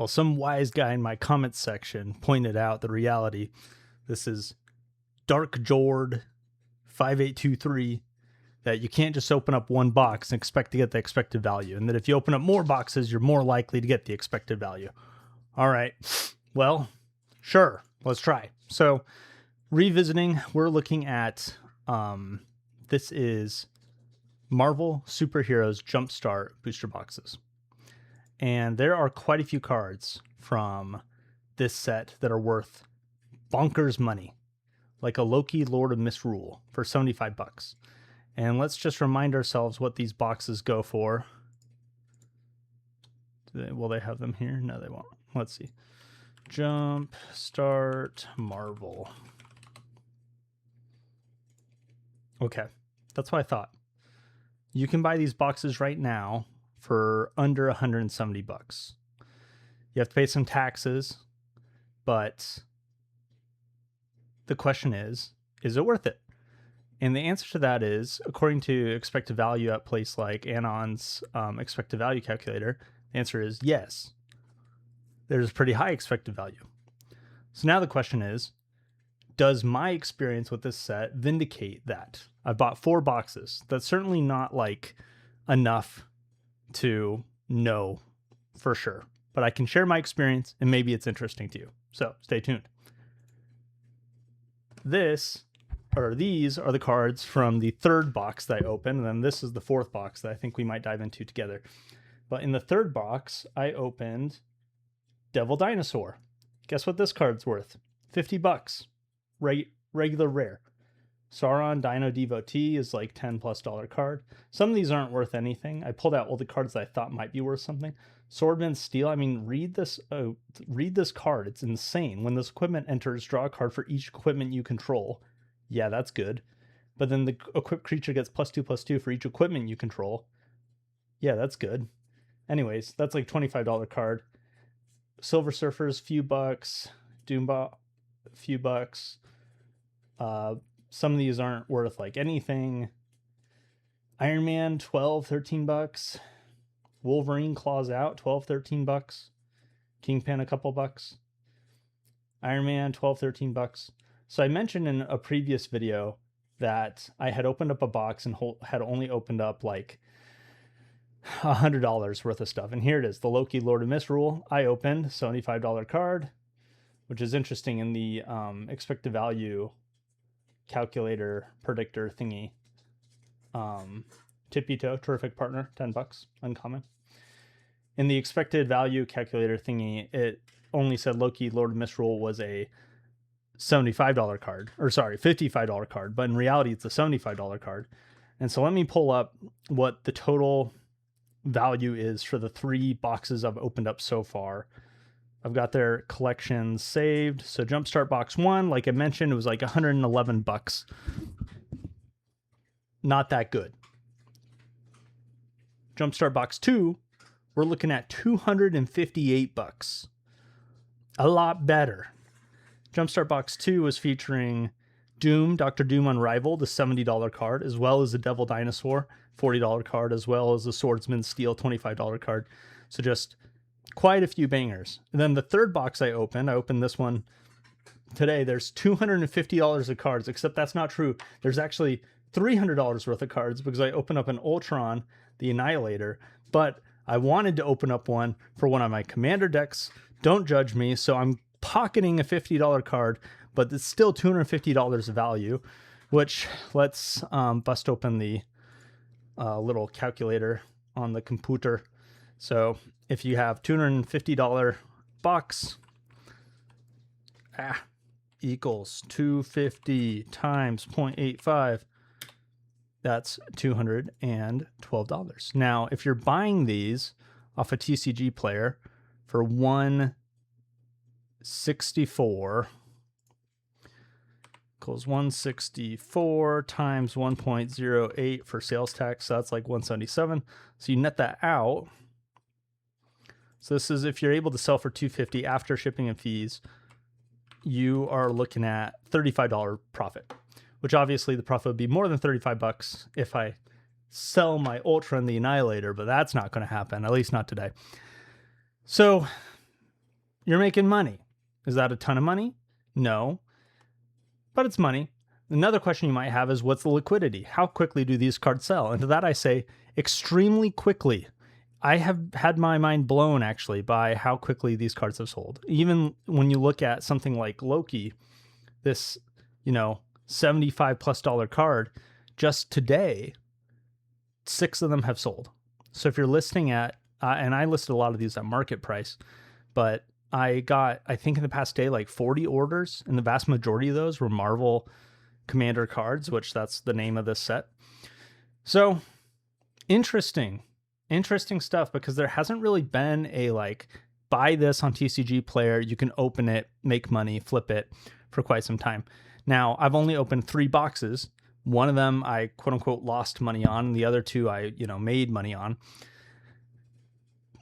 Well, some wise guy in my comments section pointed out the reality. This is Dark Jord 5823, that you can't just open up one box and expect to get the expected value, and that if you open up more boxes, you're more likely to get the expected value. All right, well, sure, let's try. So revisiting, we're looking at, this is Marvel Superheroes Jumpstart booster boxes. And there are quite a few cards from this set that are worth bonkers money, like a Loki Lord of Misrule for 75 bucks. And let's just remind ourselves what these boxes go for. Will they have them here? No, they won't. Let's see. Jump Start Marvel. Okay, that's what I thought. You can buy these boxes right now for under 170 bucks. You have to pay some taxes, but the question is it worth it? And the answer to that is, according to expected value at a place like Anon's expected value calculator, the answer is yes. There's a pretty high expected value. So now the question is, does my experience with this set vindicate that? I bought 4 boxes. That's certainly not like enough to know for sure, but I can share my experience and maybe it's interesting to you. So stay tuned. These are the cards from the 3rd box that I opened, and then this is the 4th box that I think we might dive into together. But in the 3rd box, I opened Devil Dinosaur. Guess what this card's worth? 50 bucks. Regular rare. Sauron Dino Devotee is like $10+ card. Some of these aren't worth anything. I pulled out all the cards that I thought might be worth something. Swordman Steel. I mean, read this card. It's insane. When this equipment enters, draw a card for each equipment you control. Yeah, that's good. But then the equipped creature gets +2/+2 for each equipment you control. Yeah, that's good. Anyways, that's like $25 card. Silver Surfers, few bucks. Doombot, few bucks. Some of these aren't worth like anything. Iron Man, 12-13 bucks. Wolverine Claws Out, 12-13 bucks. Kingpin, a couple bucks. Iron Man, 12-13 bucks. So I mentioned in a previous video that I had opened up a box and had only opened up like $100 worth of stuff. And here it is, the Loki Lord of Misrule. I opened $75 card, which is interesting in the expected value calculator predictor thingy. Tipito, terrific partner, 10 bucks, uncommon. In the expected value calculator thingy, it only said Loki Lord of Misrule was a $75 card, or sorry, $55 card, but in reality it's a $75 card. And so let me pull up what the total value is for the 3 boxes I've opened up so far. I've got their collections saved. So Jumpstart Box 1, like I mentioned, it was like 111 bucks. Not that good. Jumpstart Box 2, we're looking at 258 bucks. A lot better. Jumpstart Box 2 was featuring Doom, Dr. Doom Unrivaled, the $70 card, as well as the Devil Dinosaur, $40 card, as well as the Swordsman Steel, $25 card. So just quite a few bangers. And then the 3rd box I opened this one today. There's $250 of cards, except that's not true. There's actually $300 worth of cards because I opened up an Ultron, the Annihilator, but I wanted to open up one for one of my commander decks. Don't judge me. So I'm pocketing a $50 card, but it's still $250 of value, which let's bust open the little calculator on the computer. So if you have $250 box, equals 250 times 0.85, that's $212. Now, if you're buying these off a TCGPlayer for $164, equals 164 times 1.08 for sales tax, so that's like 177. So you net that out. So this is if you're able to sell for $250 after shipping and fees, you are looking at $35 profit, which obviously the profit would be more than 35 bucks if I sell my Ultra and the Annihilator, but that's not going to happen, at least not today. So you're making money. Is that a ton of money? No, but it's money. Another question you might have is, what's the liquidity? How quickly do these cards sell? And to that I say, extremely quickly. I have had my mind blown actually by how quickly these cards have sold. Even when you look at something like Loki, this, $75+ card, just today, 6 of them have sold. So if you're listing at, and I listed a lot of these at market price, but I got, I think in the past day, like 40 orders, and the vast majority of those were Marvel Commander cards, which that's the name of this set. So interesting stuff, because there hasn't really been a like, buy this on TCGPlayer, you can open it, make money, flip it for quite some time. Now, I've only opened 3 boxes. One of them I quote unquote lost money on, and the other 2 I, made money on.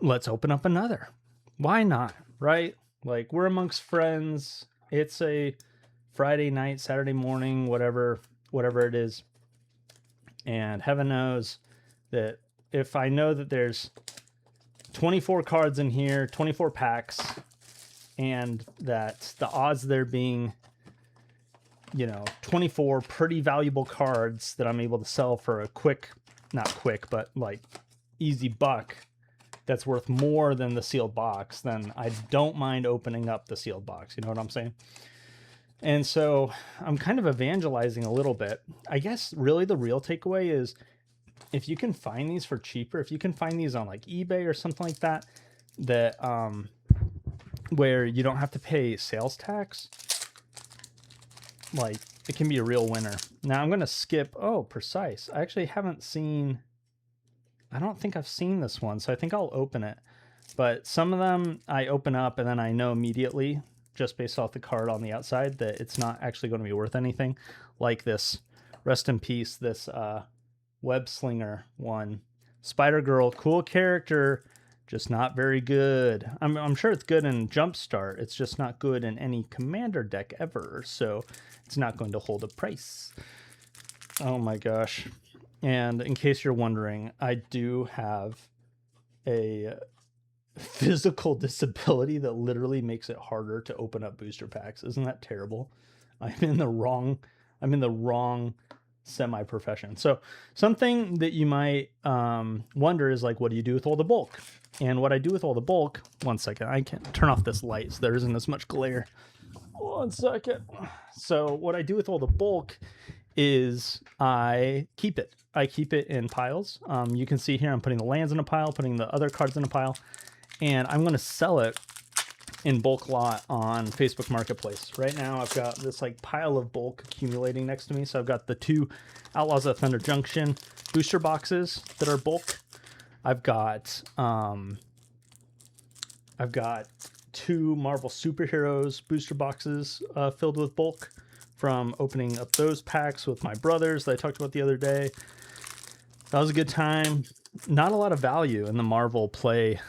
Let's open up another. Why not, right? Like, we're amongst friends. It's a Friday night, Saturday morning, whatever it is. And heaven knows that if I know that there's 24 cards in here, 24 packs, and that the odds there being, 24 pretty valuable cards that I'm able to sell for a not quick, but like easy buck, that's worth more than the sealed box, then I don't mind opening up the sealed box. You know what I'm saying? And so I'm kind of evangelizing a little bit. I guess really the real takeaway is, if you can find these for cheaper, if you can find these on like eBay or something like that, where you don't have to pay sales tax, like, it can be a real winner. Now I'm going to skip, Precise. I actually haven't seen, I don't think I've seen this one, so I think I'll open it. But some of them I open up and then I know immediately, just based off the card on the outside, that it's not actually going to be worth anything. Like this, rest in peace, this Web Slinger one. Spider Girl, cool character, just not very good. I'm sure it's good in Jumpstart. It's just not good in any Commander deck ever, so it's not going to hold a price. Oh my gosh. And in case you're wondering, I do have a physical disability that literally makes it harder to open up booster packs. Isn't that terrible? I'm in the wrong semi-profession. So something that you might wonder is like, what do you do with all the bulk? And what I do with all the bulk, one second, I can turn off this light so there isn't as much glare. 1 second. So what I do with all the bulk is I keep it. I keep it in piles. You can see here I'm putting the lands in a pile, putting the other cards in a pile, and I'm going to sell it in bulk lot on Facebook Marketplace. Right now I've got this like pile of bulk accumulating next to me. So I've got the 2 Outlaws of Thunder Junction booster boxes that are bulk. I've got 2 Marvel Superheroes booster boxes filled with bulk from opening up those packs with my brothers that I talked about the other day. That was a good time. Not a lot of value in the Marvel Play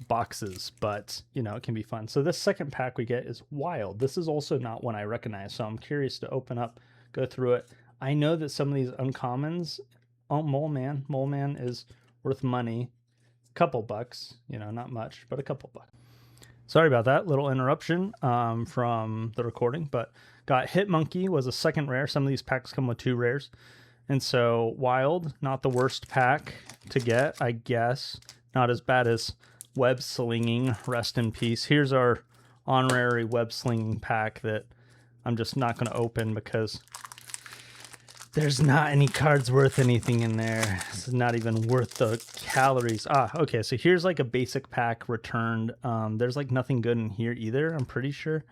boxes, but it can be fun. So this second pack we get is Wild. This is also not one I recognize, so I'm curious to open up, go through it. I know that some of these uncommons, Mole Man is worth money, a couple bucks, not much, but a couple bucks. Sorry about that little interruption from the recording, but got Hit Monkey was a second rare. Some of these packs come with 2 rares, and so Wild, not the worst pack to get, I guess. Not as bad as Web Slinging, rest in peace. Here's our honorary Web Slinging pack that I'm just not going to open because there's not any cards worth anything in there. It's not even worth the calories. Okay, so here's like a basic pack returned. There's like nothing good in here either, I'm pretty sure.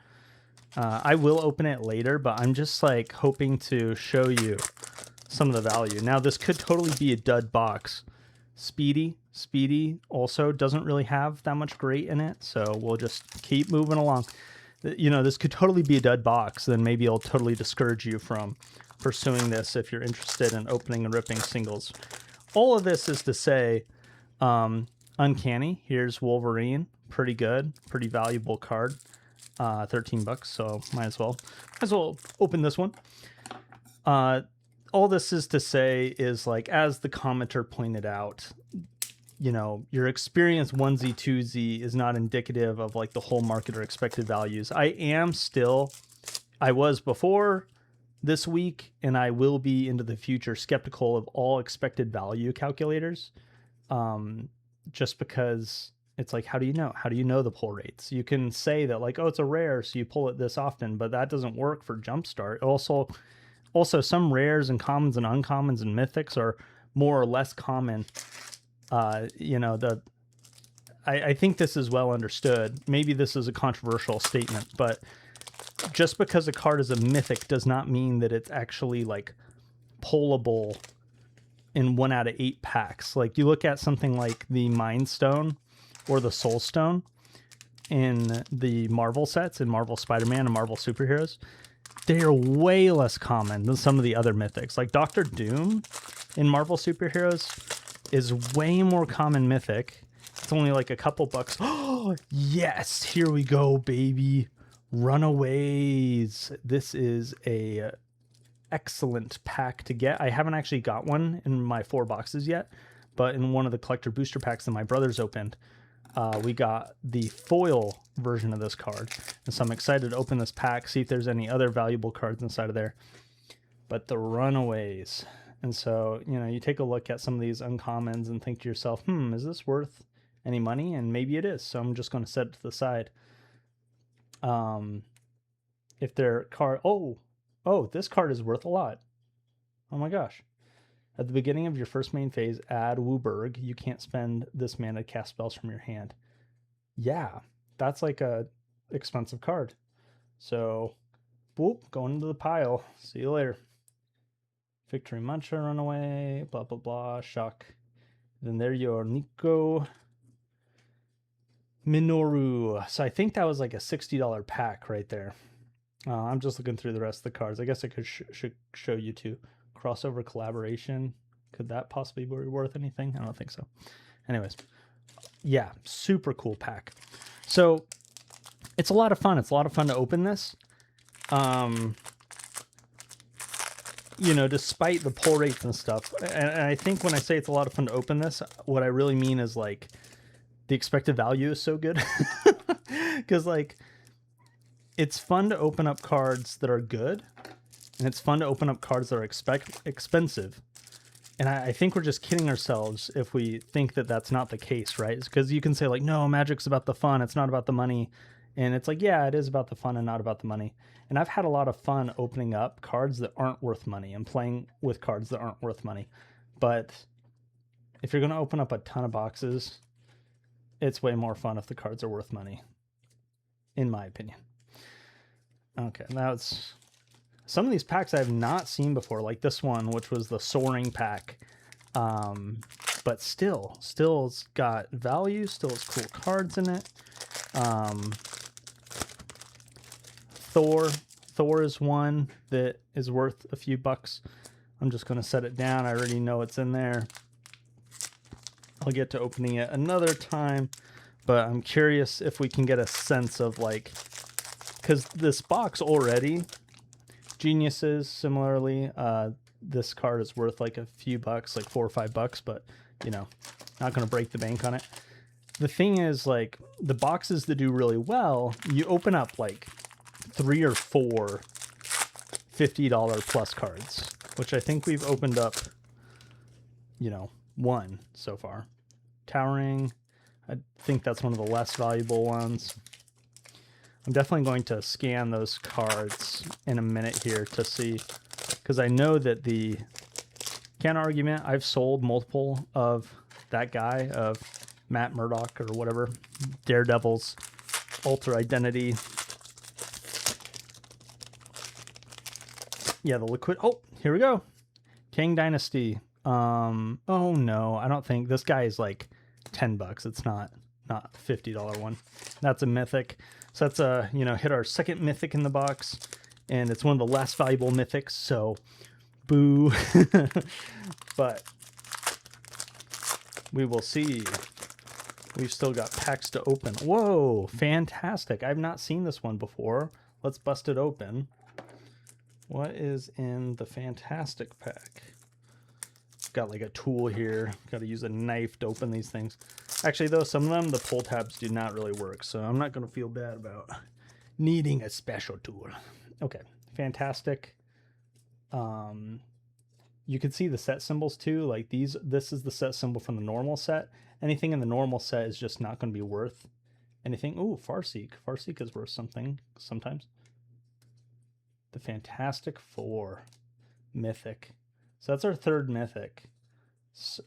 I will open it later, but I'm just like hoping to show you some of the value. Now this could totally be a dud box. Speedy also doesn't really have that much great in it, so we'll just keep moving along. This could totally be a dud box, then maybe it'll totally discourage you from pursuing this if you're interested in opening and ripping singles. All of this is to say, Uncanny, here's Wolverine, pretty good, pretty valuable card, 13 bucks, so might as well open this one. All this is to say is, like, as the commenter pointed out, you know, your experience 1Z, 2Z is not indicative of like the whole market or expected values. I was before this week, and I will be into the future skeptical of all expected value calculators. Just because it's like, how do you know? How do you know the pull rates? You can say that like, oh, it's a rare, so you pull it this often, but that doesn't work for Jumpstart. Also some rares and commons and uncommons and mythics are more or less common. You know, I think this is well understood. Maybe this is a controversial statement, but just because a card is a mythic does not mean that it's actually like pullable in 1 out of 8 packs. Like you look at something like the Mind Stone or the Soul Stone in the Marvel sets, in Marvel Spider-Man and Marvel Superheroes, they are way less common than some of the other mythics. Like Doctor Doom in Marvel Superheroes is way more common mythic. It's only like a couple bucks. Oh, yes, here we go, baby. Runaways. This is a excellent pack to get. I haven't actually got one in my 4 boxes yet, but in one of the collector booster packs that my brothers opened, we got the foil version of this card. And so I'm excited to open this pack, see if there's any other valuable cards inside of there. But the Runaways. And so, you know, you take a look at some of these uncommons and think to yourself, is this worth any money? And maybe it is. So I'm just going to set it to the side. If their card, oh, this card is worth a lot. Oh my gosh. At the beginning of your first main phase, add Wooburg. You can't spend this mana to cast spells from your hand. Yeah, that's like a expensive card. So, boop, going into the pile. See you later. Victory Mantra, Runaway, blah, blah, blah, Shock. Then there you are, Nico Minoru. So I think that was like a $60 pack right there. I'm just looking through the rest of the cards. I guess I could should show you too. Crossover collaboration. Could that possibly be worth anything? I don't think so. Anyways, yeah, super cool pack. So it's a lot of fun. It's a lot of fun to open this. You know, despite the pull rates and stuff. And I think when I say it's a lot of fun to open this, what I really mean is like the expected value is so good. Because like it's fun to open up cards that are good, and it's fun to open up cards that are expensive. And I think we're just kidding ourselves if we think that that's not the case, right? Because you can say like, no, Magic's about the fun, it's not about the money. And it's like, yeah, it is about the fun and not about the money. And I've had a lot of fun opening up cards that aren't worth money and playing with cards that aren't worth money. But if you're going to open up a ton of boxes, it's way more fun if the cards are worth money, in my opinion. Okay, that's some of these packs I have not seen before, like this one, which was the Soaring pack. But still's got value, still has cool cards in it. Thor is one that is worth a few bucks. I'm just going to set it down. I already know it's in there. I'll get to opening it another time, but I'm curious if we can get a sense of like, because this box already, Geniuses similarly, this card is worth like a few bucks, like $4 or $5, but you know, not going to break the bank on it. The thing is, like, the boxes that do really well, you open up like 3 or 4 $50 plus cards, which I think we've opened up, you know, 1 so far. Towering, I think that's one of the less valuable ones. I'm definitely going to scan those cards in a minute here to see, because I know that the counter argument, I've sold multiple of that guy, of Matt Murdock or whatever, Daredevil's alter identity. Yeah, the liquid. Oh, here we go. Kang Dynasty. Oh no, I don't think this guy is like $10. It's not a $50 one. That's a mythic. So that's a, you know, hit our second mythic in the box, and it's one of the less valuable mythics. So, boo. But we will see. We've still got packs to open. Whoa, fantastic. I've not seen this one before. Let's bust it open. What is in the fantastic pack? got like a tool here. Got to use a knife to open these things. Actually, though, some of them, the pull tabs do not really work, so I'm not going to feel bad about needing a special tool. Okay, fantastic. You can see the set symbols too. Like these, this is the set symbol from the normal set. Anything in the normal set is just not going to be worth anything. Ooh, Farseek. Farseek is worth something sometimes. The Fantastic Four. Mythic. So that's our third Mythic.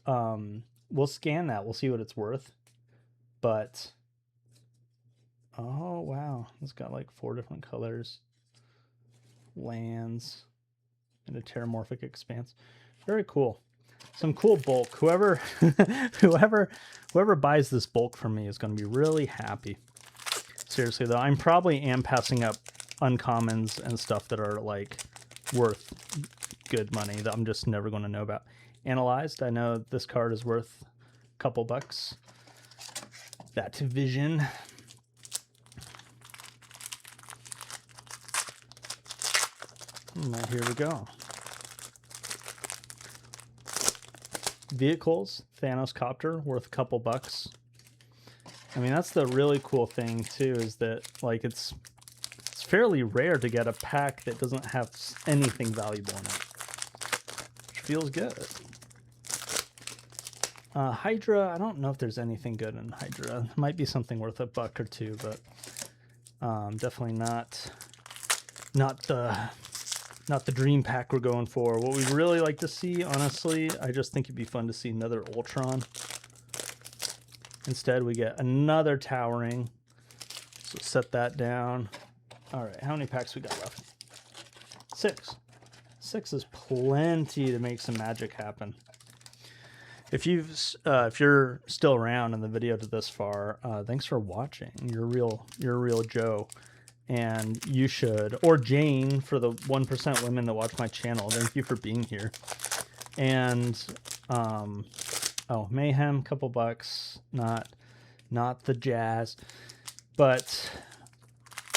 We'll scan that. We'll see what it's worth. But, oh, wow. It's got like 4 different colors. Lands. And a terramorphic expanse. Very cool. Some cool bulk. Whoever buys this bulk from me is going to be really happy. Seriously though, I'm probably passing up uncommons and stuff that are like worth good money that I'm just never going to know about. Analyzed. I know this card is worth a couple bucks. That Vision. Here we go. Vehicles, Thanos Copter, worth a couple bucks. I mean, that's the really cool thing too, is that like it's fairly rare to get a pack that doesn't have anything valuable in it, which feels good. Hydra, I don't know if there's anything good in Hydra. Might be something worth a buck or two, but definitely not the dream pack we're going for. What we'd really like to see, honestly, I just think it'd be fun to see another Ultron. Instead, we get another Towering. So set that down. All right, how many packs we got left? 6. 6 is plenty to make some magic happen. If you're still around in the video to this far, thanks for watching. You're a real Joe. And you should, or Jane, for the 1% women that watch my channel, thank you for being here. And, oh, Mayhem, couple bucks, not the jazz, but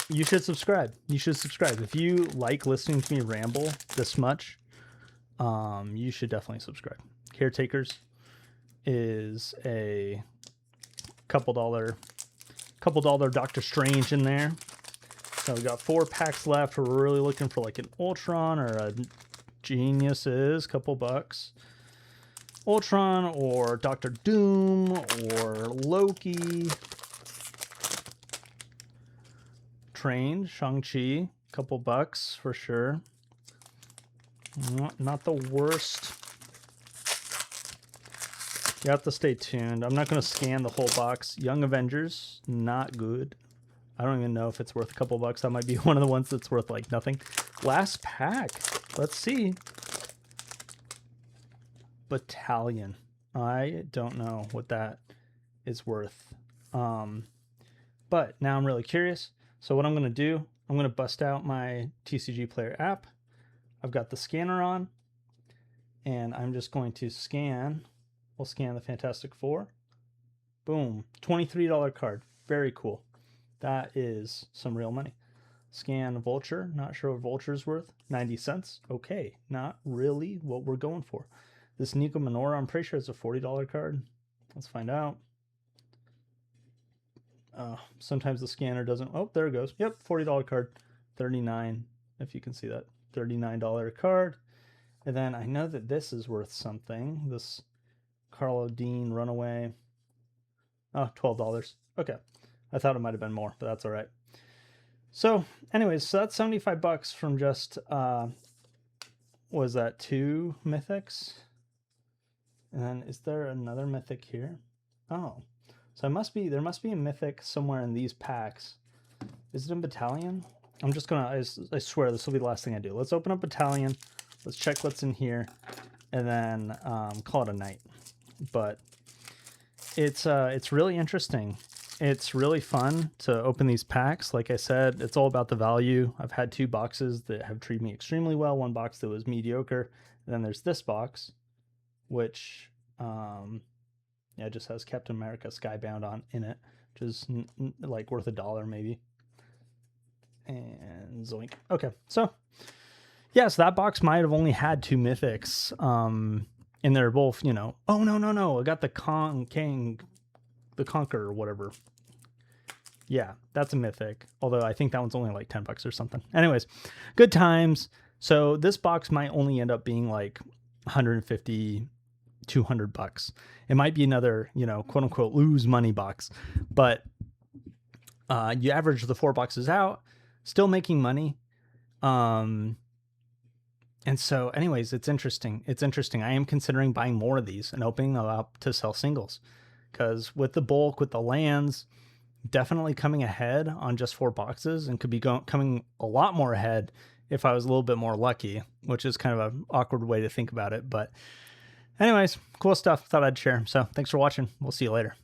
you should subscribe. You should subscribe. If you like listening to me ramble this much, you should definitely subscribe. Caretakers is a couple dollar Doctor Strange in there. So we got 4 packs left. We're really looking for like an Ultron or a Geniuses, couple bucks. Ultron or Doctor Doom or Loki. Train, Shang-Chi, couple bucks for sure. Not the worst. You have to stay tuned. I'm not going to scan the whole box. Young Avengers, not good. I don't even know if it's worth a couple bucks. That might be one of the ones that's worth like nothing. Last pack. Let's see. Battalion. I don't know what that is worth. But now I'm really curious. So what I'm going to do, I'm going to bust out my TCGPlayer app. I've got the scanner on. And I'm just going to scan. We'll scan the Fantastic Four. Boom. $23 card. Very cool. That is some real money. Scan Vulture. Not sure what Vulture's worth. 90 cents. Okay. Not really what we're going for. This Nico Minoru, I'm pretty sure it's a $40 card. Let's find out. Sometimes the scanner doesn't. Oh, there it goes. Yep, $40 card. 39, if you can see that. $39 card. And then I know that this is worth something. This Carlo Dean Runaway. Oh, $12. Okay. I thought it might have been more, but that's all right. So anyways, so that's 75 bucks from just, was that 2 mythics? And then is there another mythic here? Oh, so there must be a mythic somewhere in these packs. Is it in Battalion? I'm just gonna, I swear this will be the last thing I do. Let's open up Battalion. Let's check what's in here and then call it a night. But it's really interesting. It's really fun to open these packs. Like I said, it's all about the value. I've had 2 boxes that have treated me extremely well. 1 box that was mediocre. And then there's this box, which yeah, just has Captain America Skybound on in it, which is like worth $1 maybe. And zoink. Okay, so yeah, so that box might have only had 2 mythics. and they're both, you know, oh no, I got the the Conqueror or whatever. Yeah, that's a mythic. Although I think that one's only like $10 or something. Anyways, good times. So this box might only end up being like 150, $200. It might be another, you know, quote unquote lose money box, but you average the 4 boxes out, still making money. And so anyways, it's interesting. It's interesting. I am considering buying more of these and opening them up to sell singles, because with the bulk, with the lands, definitely coming ahead on just 4 boxes, and could be coming a lot more ahead if I was a little bit more lucky, which is kind of an awkward way to think about it. But anyways, cool stuff. Thought I'd share. So thanks for watching. We'll see you later.